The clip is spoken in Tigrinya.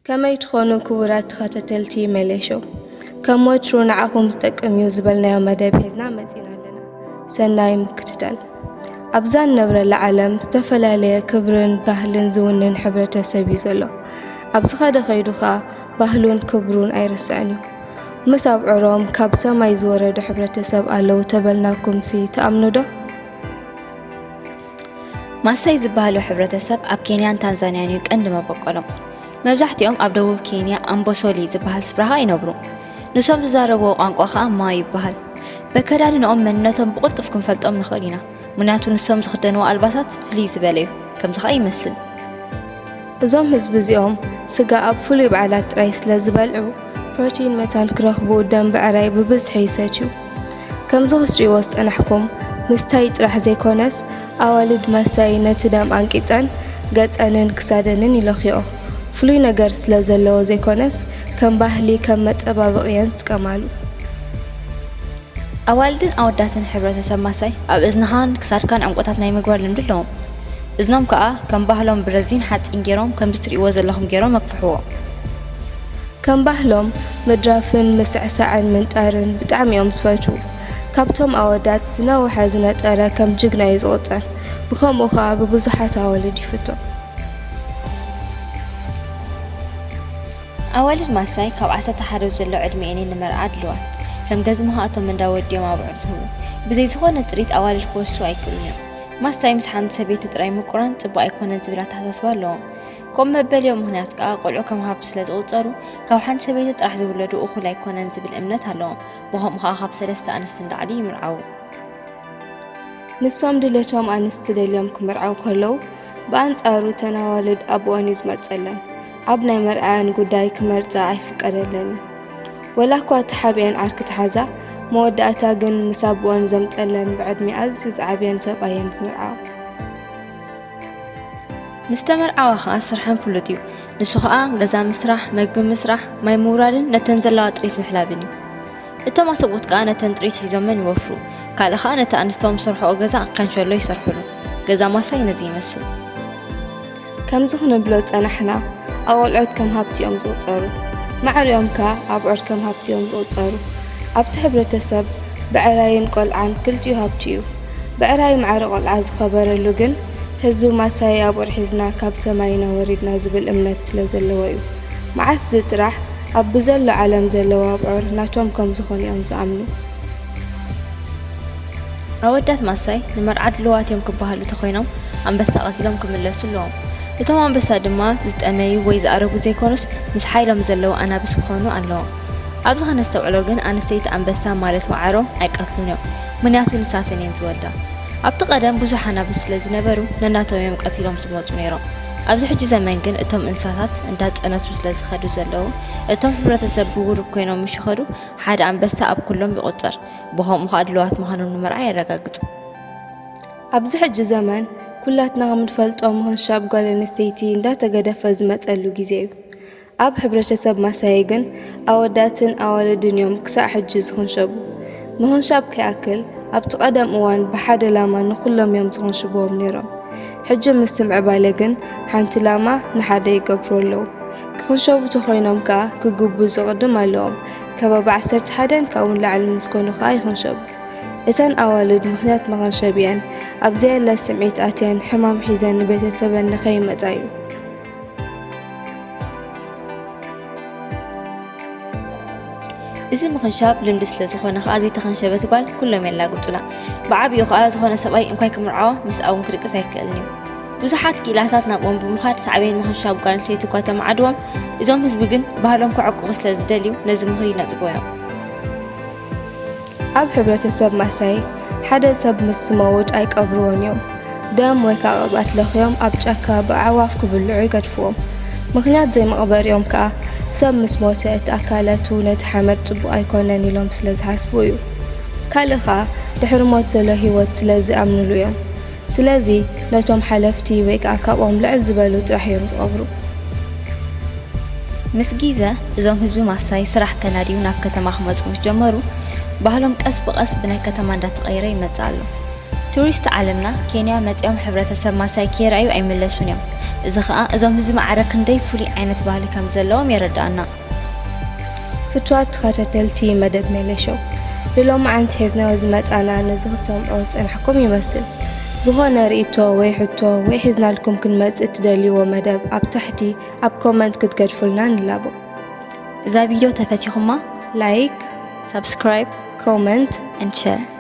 كما يتخونوا كورات خاتتلتي مليشو كم وترون عقوم استقم يزبلنا يوم مدى بحزنا مزينا لنا سناي مكتدل أبزان نبر العالم استفلا لي كبرن بهلن زونن حبرة سبيزلو أبزخاد خيدوخا بهلون كبرون أي رسانيو مساب عروم كابسا ما يزورد حبرة سب ألو تبلناكم سي تأمنو دو ማሳይ ዝበሃሉ ሕብረተሰብ ኣብ ኬንያን ታንዛንያን ይቀንድመ በቆሎም መብዛሕትኦም ኣብ ደቡብ ኬንያ ኣምቦሶሊ ዝበሃል ስፍራ ይነብሩ ንሶም ዝዛረብዎ ቋንቋ ኸኣ ማይ ይበሃል በከዳድንኦም መንነቶም ብቕልጡፍ ክንፈልጦም ንኽእል ኢና ምክንያቱ ንሶም ዝኽደንዎ ኣልባሳት ፍልይ ዝበለ እዩ ከምዚ ኸኣ ይመስል እዞም ህዝቢ እዚኦም ስጋ ኣብ ፍሉይ በዓላት ጥራይ ስለ ዝበልዑ ፕሮቲን መታን ክረኽቡ ደም ብዕራይ ብብዝሒ ይሰትዩ ከምዚ ክትሪእዎ ዝፀናሕኩም ምስታይ ጥራሕ ዘይኮነስ ኣዋልድ ማሳይ ነቲ ደም አንቂፀን ገፀንን ክሳደንን ይለኽዮ ፍሉይ ነገር ስለ ዘለዎ ዘይኮነስ ከም ባህሊ ከም መፀባበቕየን ዝጥቀማሉ ኣዋልድን ኣወዳትን ሕብረተሰብ ማሳይ ኣብ እዝንኻን ክሳድካን ዕንቆታት ናይ ምግባር ልምዲ ኣለዎም እዝኖም ከዓ ከም ባህሎም ብረዚን ሓፂን ገይሮም ከም ዝትሪእዎ ዘለኹም ገይሮም መክፍሕዎ ከም ባህሎም ምድራፍን ምስዕሳዕን ምንጣርን ብጣዕሚ እዮም ዝፈትዉ ካብቶም ኣወዳት ዝነውሐ ዝነጠረ ከም ጅግና እዩ ዝቑፀር ብከምኡ ከዓ ብብዙሓት ኣዋልድ ይፍቶ ኣዋልድ ማሳይ ካብ 11 ዘሎ ዕድሚአን ንመርዓ ድልዋት ከም ገዝምኻእቶም እንዳወዲዮም ኣብዑር ዝህቡ ብዘይ ዝኾነ ጥሪት ኣዋልድ ክወስዱ ኣይክእሉን እዮም ማሳይ ምስ ሓንቲ ሰበይቲ ጥራይ ምቁራን ፅቡቅ ኣይኮነን ዝብል ኣተሓሳስባ ኣለዎም ከምኡ መበልዮም ምክንያት ከዓ ቆልዑ ከም ሃብቲ ስለ ዝቑፀሩ ካብ ሓንቲ ሰበይቲ ጥራሕ ዝውለዱ እኹል ኣይኮነን ዝብል እምነት ኣለዎም ብኸምኡ ከዓ ካብ 3 ኣንስቲ ንላዕሊ ይምርዓው ንሶም ድሌቶም ኣንስቲ ደልዮም ክምርዓው ከለዉ ብኣንጻሩ ተን ኣዋልድ ኣብኦን እዩ ዝመርፀለን ኣብ ናይ መርዓያን ጉዳይ ክመርፃ ኣይፍቀደለን ወላ እኳ ተሓቢአን ዓርኪ ትሓዛ መወዳእታ ግን ምስ ኣብኦን ዘምፀለን ብዕድሚ ኣዝዩ ዝዓብየን ሰብኣየን ዝምርዓው ምስተመርዓዋ ከዓ ስርሐን ፍሉጥ እዩ ንሱ ከዓ ገዛ ምስራሕ ምግቢ ምስራሕ ማይ ምውራድን ነተን ዘለዋ ጥሪት ምሕላብን እዩ እቶም ኣሰብኡት ከዓ ነተን ጥሪት ሒዞመን ይወፍሩ ካልእ ከዓ ነቲ ኣንስቶም ዝሰርሕኦ ገዛ ካንሸሎ ይሰርሕሉ ገዛ ማሳይ ነዚ ይመስል ከምዚ ክንብሎ ፀናሕና ኣቆልዑት ከም ሃብቲ እዮም ዝቑፀሩ ማዕሪኦም ከዓ ኣብዑር ከም ሃብቲ እዮም ዝቑፀሩ ኣብቲ ሕብረተሰብ ብዕራይን ቆልዓን ክልቲኡ ሃብቲ እዩ ብዕራይ ማዕሪ ቆልዓ ዝኸበረሉ ግን ህዝቢ ማሳይ ኣብዑር ሒዝና ካብ ሰማይና ወሪድና ዝብል እምነት ስለ ዘለዎ እዩ መዓስ ጥራሕ ኣብ ብዘሎ ዓለም ዘለዎ ኣብዑር ናቶም ከም ዝኾኑ እዮም ዝኣምኑ ኣወዳት ማሳይ ንመርዓ ድልዋት እዮም ክበሃሉ ተኾይኖም ኣንበሳ ቀቲሎም ክምለሱ ኣለዎም እቶም ኣንበሳ ድማ ዝጠመዩ ወይ ዝኣረጉ ዘይኮኑስ ምስ ሓይሎም ዘለዉ ኣናብስ ክኾኑ ኣለዎም ኣብዚ ከነስተውዕሎ ግን ኣንስተይቲ ኣንበሳ ማለት ዋዕሮ ኣይቀትሉን እዮም ምክንያቱ ንሳተን እየን ዝወልዳ ኣብቲ ቀደም ብዙሕ ኣናብስ ስለ ዝነበሩ ነናቶም እዮም ቀቲሎም ዝመፁ ነይሮም ኣብዚ ሕጂ ዘመን ግን እቶም እንስሳታት እንዳፀነቱ ስለ ዝኸዱ ዘለዉ እቶም ሕብረተሰብ ብውሩብ ኮይኖም ይሽኸዱ ሓደ ኣንበሳ ኣብ ኩሎም ይቑፀር ብኸምኡ ከዓ ድልዋት ምዃኖም ንምርዓ የረጋግፁ ኣብዚ ሕጂ ዘመን ኩላትና ከምንፈልጦ ምኽንሻብ ጓል ኣንስተይቲ እንዳተገደፈ ዝመፀሉ ግዜ እዩ ኣብ ሕብረተሰብ ማሳይ ግን ኣወዳትን ኣዋልድን እዮም ክሳብ ሕጂ ዝኽንሸቡ ምኽንሻብ ከይኣክል ኣብቲ ቀደም እዋን ብሓደ ላማ ንኩሎም እዮም ዝኽንሽብዎም ነይሮም ሕጂ ምስ ምዕባለ ግን ሓንቲ ላማ ንሓደ ይገብሩ ኣለዉ ክኽንሸቡ ተኾይኖም ከዓ ክግቡ ዝቕድም ኣለዎም ከባቢ 11 ካብውን ላዕሊ ምስኮኑ ከዓ ይኽንሸቡ እተን ኣዋልድ ምክንያት መኽንሸብ እየን ኣብዘየለ ስምዒት ኣትየን ሕማም ሒዘን ንቤተሰበን ንኸይመፃ እዩ እዚ ምኽንሻብ ልምዲ ስለ ዝኾነ ከዓ ዘይተኸንሸበት ጓል ኩሎም የላግፁላ ብዓብኡ ከዓ ዝኾነ ሰብኣይ እንኳይ ክምርዓዋ ምስ ኣብን ክድቅስ ኣይክእልን እዩ ብዙሓት ኪላታት ናብኦም ብምኻድ ሳዕበይን ምኽንሻብ ጓል ኣንስተይቲ እኳ ተማዓድዎም እዞም ህዝቢ ግን ባህሎም ክዕቅቡ ስለ ዝደልዩ ነዚ ምኽሪ ይነፅግዎ እዮም ኣብ ሕብረተሰብ ማሳይ ሓደ ሰብ ምስ ዝመውት ኣይቀብርዎን እዮም ደም ወይ ከዓ ቅብኣት ለኽዮም ኣብ ጫካ ብኣዕዋፍ ክብልዑ ይገድፍዎም ምክንያት ዘይመቕበሪኦም ከዓ ሰብ ምስ ሞተ እቲ ኣካላቱ ነቲ ሓመድ ፅቡቕ ኣይኮነን ኢሎም ስለ ዝሓስቡ እዩ ካልእ ከዓ ድሕሪ ሞት ዘሎ ሂወት ስለ ዝኣምንሉ እዮም ስለዚ ነቶም ሓለፍቲ ወይ ከዓ ካብኦም ልዕል ዝበሉ ጥራሕ እዮም ዝቐብሩ ምስ ግዜ እዞም ህዝቢ ማሳይ ስራሕ ከናድዩ ናብ ከተማ ክመፁ ምስ ጀመሩ ባህሎም ቀስ ብቐስ ብናይ ከተማ እንዳተቐይረ ይመፅእ ኣሎ ቱሪስት ዓለምና ኬንያ መፅኦም ሕብረተሰብ ማሳይ ከይረኣዩ ኣይምለሱን እዮም እዚ ከዓ እዞም ህዝቢ ማዕረ ክንደይ ፍሉይ ዓይነት ባህሊ ከም ዘለዎም የረዳእና። ፍትዋት ተኸታተልቲ መደብ ሜለሾው ልሎም ዓንቲ ሒዝናዮ ዝመፃና ነዚ ክትሰምዖ ዝፀናሕኩም ይመስል። ዝኾነ ርእቶ ወይ ሕቶ ወይ ሒዝናልኩም ክንመጽእ ትደልይዎ መደብ ኣብ ታሕቲ ኣብ ኮመንት ክትገድፉልና ንላቦ። እዛ ቪድዮ ተፈቲኹማ ላይክ፣ ሰብስክራይብ፣ ኮመንት and share